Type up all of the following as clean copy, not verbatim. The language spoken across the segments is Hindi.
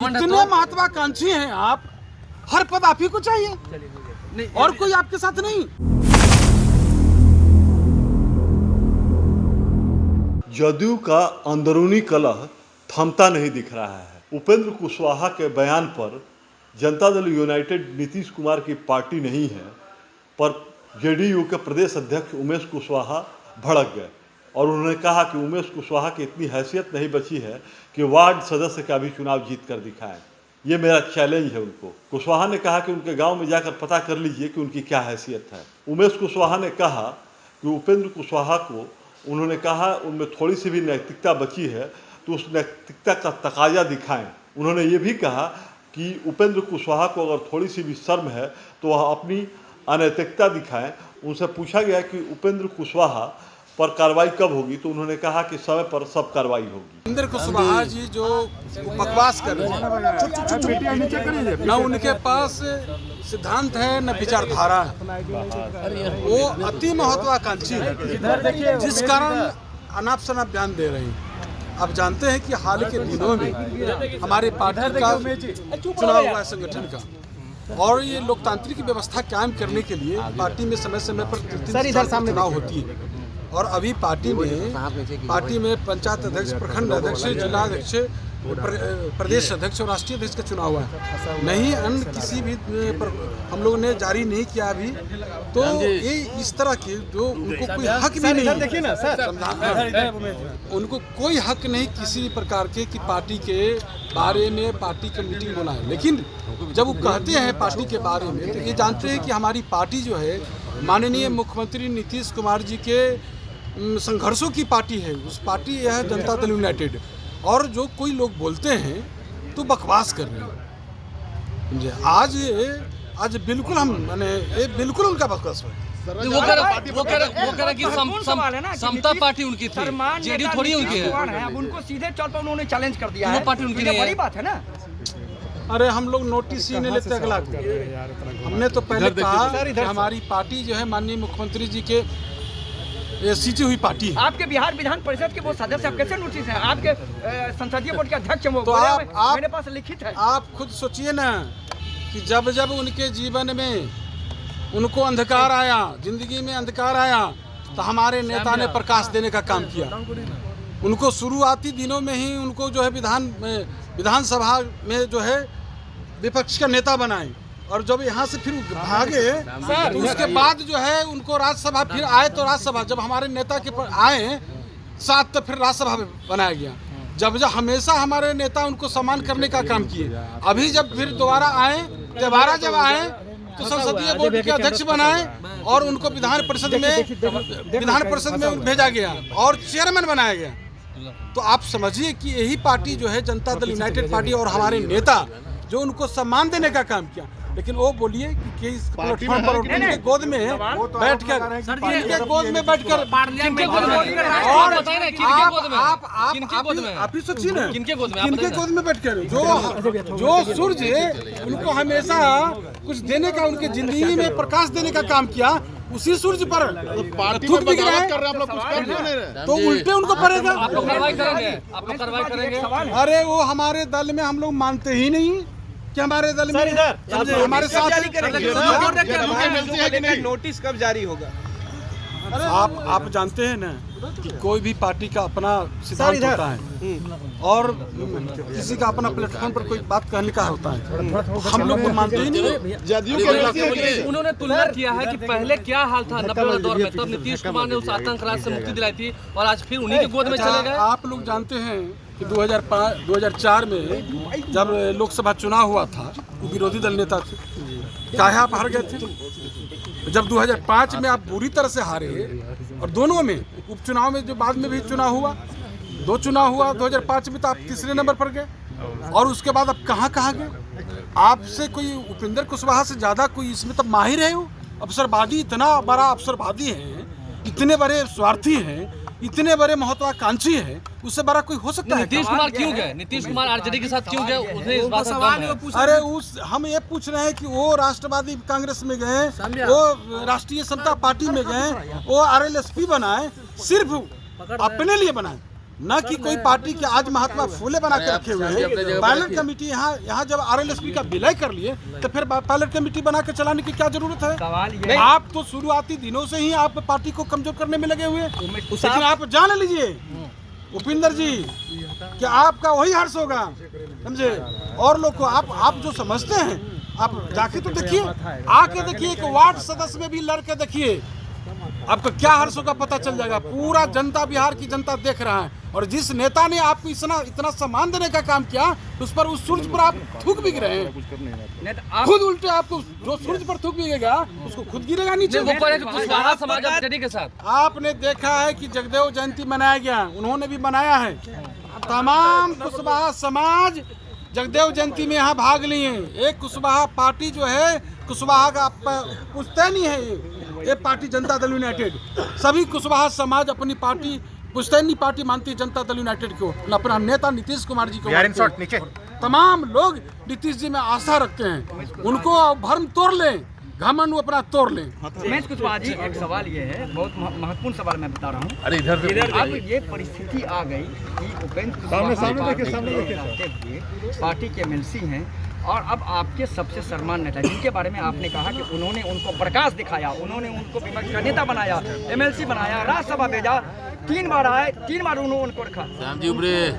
इतने महत्वाकांक्षी हैं आप, हर पद आप ही को चाहिए और कोई आपके साथ नहीं। जदयू का अंदरूनी कलह थमता नहीं दिख रहा है। उपेंद्र कुशवाहा के बयान पर जनता दल यूनाइटेड नीतीश कुमार की पार्टी नहीं है, पर जेडीयू के प्रदेश अध्यक्ष उमेश कुशवाहा भड़क गए और उन्होंने कहा कि उमेश कुशवाहा की इतनी हैसियत नहीं बची है कि वार्ड सदस्य का भी चुनाव जीत कर दिखाएं। ये मेरा चैलेंज है उनको। कुशवाहा ने कहा कि उनके गांव में जाकर पता कर लीजिए कि उनकी क्या हैसियत है। उमेश कुशवाहा ने कहा कि उपेंद्र कुशवाहा को उन्होंने कहा उनमें थोड़ी सी भी नैतिकता बची है तो उस नैतिकता का तकाजा दिखाएं। उन्होंने ये भी कहा कि उपेंद्र कुशवाहा को अगर थोड़ी सी भी शर्म है तो वह अपनी अनैतिकता दिखाएं। उनसे पूछा गया कि उपेंद्र कुशवाहा पर कार्रवाई कब होगी, तो उन्होंने कहा कि समय पर सब कार्रवाई होगी। उपेंद्र कुशवाहा जी जो बकवास कर रहे हैं, न उनके पास सिद्धांत है न विचारधारा है, वो अति महत्वाकांक्षी है जिस कारण अनाप शनाप बयान दे रहे हैं। आप जानते हैं कि हाल के दिनों में हमारे पार्टी का चुनाव हुआ है संगठन का, और ये लोकतांत्रिक व्यवस्था कायम करने के लिए पार्टी में समय समय पर चुनाव होती है। और अभी पार्टी में पंचायत अध्यक्ष, प्रखंड अध्यक्ष, जिला अध्यक्ष, प्रदेश अध्यक्ष और राष्ट्रीय अध्यक्ष का चुनाव हुआ है। नहीं अन्य किसी भी पर हम लोगों ने जारी नहीं किया अभी, तो ये इस तरह के जो उनको कोई हक भी नहीं, देखिए ना सर, उनको कोई हक नहीं किसी प्रकार के कि पार्टी के बारे में पार्टी की मीटिंग बुलाएं। लेकिन जब वो कहते हैं पार्टी के बारे में तो ये जानते हैं कि हमारी पार्टी जो है माननीय मुख्यमंत्री नीतीश कुमार जी के संघर्षों की पार्टी है। उस पार्टी यह है जनता दल यूनाइटेड, और जो कोई लोग बोलते हैं तो बकवास कर रहे हैं। आज बिल्कुल हम ये बिल्कुल उनका बकवास है। वो कह कि समता पार्टी उनकी थी, जेडीयू थोड़ी उनकी है। अब उनको सीधे तौर पर उन्होंने चैलेंज कर दिया है, पार्टी उनकी नहीं है। बड़ी बात है ना। अरे हम लोग नोटिस ही नहीं लेते अगला। हमने तो पहले कहा कि हमारी पार्टी जो है माननीय मुख्यमंत्री जी के सीटी हुई पार्टी है। आपके बिहार विधान परिषद के वो सदस्य, आप कैसे नोटिस हैं? आपके संसदीय बोर्ड के अध्यक्ष हैं वो, तो मेरे पास लिखित है। आप खुद सोचिए ना कि जब जब उनके जीवन में उनको अंधकार आया, जिंदगी में अंधकार आया, तो हमारे नेता ने प्रकाश देने का काम किया। उनको शुरुआती दिनों में ही उनको जो है विधानसभा में जो है विपक्ष का नेता बनाए, और जब यहाँ से फिर भागे तो उसके बाद जो है उनको राज्यसभा फिर आए, तो राज्यसभा जब हमारे नेता के आए साथ तो फिर राज्यसभा बनाया गया। जब हमेशा हमारे नेता उनको सम्मान करने का काम किए। अभी जब फिर दोबारा आए तो संसदीय बोर्ड के अध्यक्ष बनाए और उनको विधान परिषद में भेजा गया और चेयरमैन बनाया गया। तो आप समझिए कि यही पार्टी जो है जनता दल यूनाइटेड पार्टी और हमारे नेता जो उनको सम्मान देने का काम किया। लेकिन वो बोलिए कि इस प्लेटफॉर्म पर उनके गोद में बैठकर आप ही सोचिए ना, किनके गोद में बैठकर जो सूर्य उनको हमेशा कुछ देने का, उनके जिंदगी में प्रकाश देने का काम किया, उसी सूर्य पर धूप दिख रहा है तो उल्टे उनको पड़ेगा। आप लोग कार्रवाई करेंगे? अरे वो हमारे दल में हम लोग मानते ही नहीं कि हमारे दल में हमारे साथ नोटिस कब जारी होगा? आप जानते हैं ना कि कोई भी पार्टी का अपना सिद्धांत होता है और किसी का अपना प्लेटफॉर्म पर कोई बात कहने का होता है। हम लोग को मानते ही नहीं। उन्होंने तुलना किया है कि पहले क्या हाल था 90 वाले दौर में, तब नीतीश कुमार ने उस आतंक राज से मुक्ति दिलाई थी और आज फिर उन्हीं के गोद में चले गए। आप लोग जानते हैं कि 2004 में जब लोकसभा चुनाव हुआ था, वो विरोधी दल नेता थे, चाहे आप हार गए थे। जब 2005 में आप बुरी तरह से हारे, और दोनों में उपचुनाव में जो बाद में भी चुनाव हुआ, 2 चुनाव हुआ, 2005 में तो आप तीसरे नंबर पर गए, और उसके बाद आप कहाँ गए? आपसे कोई उपेंद्र कुशवाहा से ज़्यादा कोई इसमें तब माहिर है? वो अवसरवादी, इतना बड़ा अवसरवादी है, इतने बड़े स्वार्थी हैं, इतने बड़े महत्वाकांक्षी है, उससे बड़ा कोई हो सकता है? नीतीश कुमार क्यों गए? नीतीश कुमार आरजेडी के साथ क्यों गए? उन्हें इस बात का गम है। अरे हम ये पूछ रहे हैं कि वो राष्ट्रवादी कांग्रेस में गए, वो राष्ट्रीय समता पार्टी में गए, वो RLSP बनाए, सिर्फ अपने लिए बनाए, न कि कोई पार्टी के आज महात्मा फूले बना के रखे हुए हैं। पायलट कमेटी यहाँ जब RLSP का विलय कर लिए तो फिर पायलट कमेटी बना के चलाने की क्या जरूरत है? सवाल ये आप तो शुरुआती दिनों से ही आप पार्टी को कमजोर करने में लगे हुए, लेकिन आप जान लीजिए उपिंदर जी कि आपका वही हर्ष होगा, समझे। और लोग को आप जो समझते हैं आप जाके तो देखिए, आके देखिए, एक वार्ड सदस्य में भी लड़ के देखिए, आपको क्या हर्ष होगा पता चल जाएगा। पूरा जनता, बिहार की जनता देख रहा है। और जिस नेता ने आपको इतना सम्मान देने का काम किया, उस पर, उस सूरज पर आप थूक भी रहे हैं। खुद उल्टे आपको जो सूरज पर थूक बिगेगा उसको खुद गिरेगा नीचे। कुशवाहा समाज अपडेट के साथ आपने देखा है कि जगदेव जयंती मनाया गया, उन्होंने भी मनाया है। तमाम कुशवाहा समाज जगदेव जयंती में यहाँ भाग लिए। एक कुशवाहा पार्टी जो है, कुशवाहा का पुश्तैनी है ये पार्टी जनता दल यूनाइटेड। सभी कुशवाहा समाज अपनी पार्टी पुश्तैनी पार्टी मानती है जनता दल यूनाइटेड को, अपना नेता नीतीश कुमार जी को। तमाम लोग नीतीश जी में आस्था रखते हैं, उनको भरम तोड़ लें, घमंड अपना तोड़ लें। उमेश कुशवाहा जी, एक सवाल ये है, बहुत महत्वपूर्ण सवाल मैं बता रहा हूँ। अरे इधर अब ये परिस्थिति आ गई कि उपेंद्र कुशवाहा पार्टी के MLC हैं और अब आपके सबसे सम्मान नेता, जिनके बारे में आपने कहा कि उन्होंने उनको प्रकाश दिखाया, उन्होंने उनको विपक्ष का नेता बनाया, MLC बनाया, राज्यसभा भेजा, 3 बार आए, 3 बार उन्होंने उनको रखा।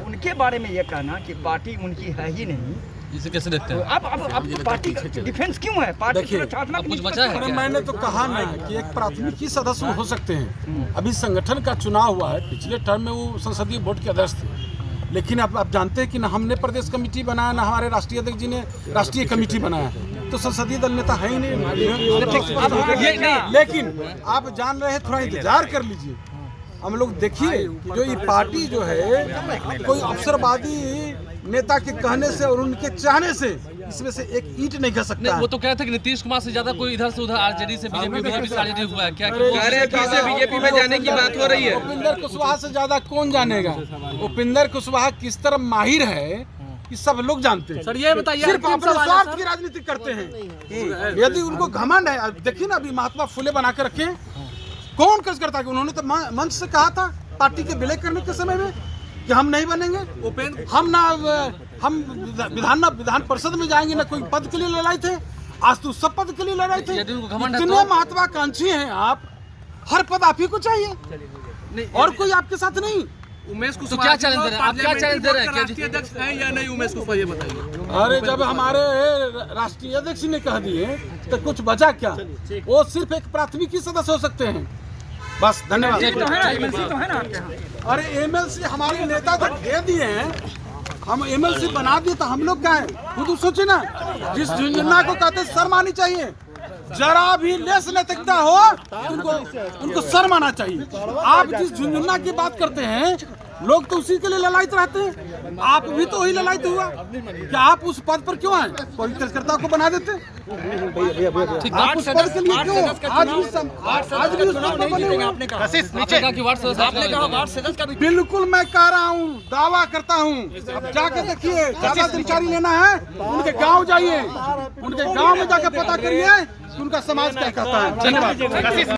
उनके बारे में ये कहना कि पार्टी उनकी है ही नहीं, इसे कैसे देखते हैं? अब पार्टी डिफेंस क्यों है? पार्टी कुछ बचा है क्या? मैंने तो कहा ना कि एक प्राथमिकी सदस्य हो सकते हैं। अभी संगठन का चुनाव हुआ है, पिछले टर्म में वो संसदीय बोर्ड के अध्यक्ष थे, लेकिन अब आप जानते हैं कि ना हमने प्रदेश कमेटी बनाया, ना हमारे राष्ट्रीय अध्यक्ष जी ने राष्ट्रीय कमेटी बनाया, तो संसदीय दल नेता है ही नहीं। लेकिन आप जान रहे हैं, थोड़ा इंतजार कर लीजिए। हम लोग देखिए कि जो ये पार्टी जो है, कोई अवसरवादी नेता के कहने से और उनके चाहने से इसमें से एक ईंट नहीं खा सकता। वो तो कहते हैं कि नीतीश कुमार से ज्यादा कोई इधर से उधर RJD से बीजेपी से RJD हुआ है क्या? बीजेपी में जाने की बात हो रही है। उपिंदर कुशवाहा से ज्यादा कौन जानेगा? उपिंदर कुशवाहा किस तरह माहिर है कि सब लोग जानते हैं। सर ये बताइए, सिर्फ अपने स्वार्थ की राजनीति करते हैं। यदि उनको घमंड है, देखिए ना अभी महात्मा फूले बना के रखे, कौन कर्ज करता है? उन्होंने तो मंच से कहा था पार्टी के विलय करने के समय में कि हम नहीं बनेंगे, हम विधान परिषद में जाएंगे, ना कोई पद के लिए लड़ाई थे। आज तो सब पद के लिए लड़ाई थे। इतने महत्वाकांक्षी हैं आप, हर पद आप ही को चाहिए और कोई आपके साथ नहीं। उमेश कुशवाहा तो क्या चैलेंज दे रहे हैं आप? क्या चैलेंज दे रहे हैं? राष्ट्रीय अध्यक्ष हैं या नहीं उमेश कुशवाहा, ये बताइए। अरे जब हमारे राष्ट्रीय अध्यक्ष ने कह दिए तो कुछ बचा क्या? वो सिर्फ एक प्राथमिकी सदस्य हो सकते हैं, बस। धन्यवाद। अरे MLC हमारे नेता तो दे दिए हैं, हम MLC बना दिए तो हम लोग क्या है? खुद सोचे ना, जिस झुंझुन्ना को कहते शर्म आनी चाहिए, जरा भी लेस नैतिकता हो उनको शर्म आना चाहिए। आप जिस झुंझुन्ना की बात करते हैं, लोग तो उसी के लिए ललायित रहते हैं, आप भी तो वही ललायित हुआ। क्या आप उस पद पर क्यों आए? कोई कार्यकर्ता को बना देते। आप उस पद के लिए क्यों? आज भी उस पद पर बने हुए। बिल्कुल मैं कह रहा हूँ, दावा करता हूँ। अब जाके देखिए, ज्यादा जानकारी लेना है उनके गाँव जाइए, उनके गाँव में जाकर पता करिए कि उनका समाज क्या कहता है। धन्यवाद।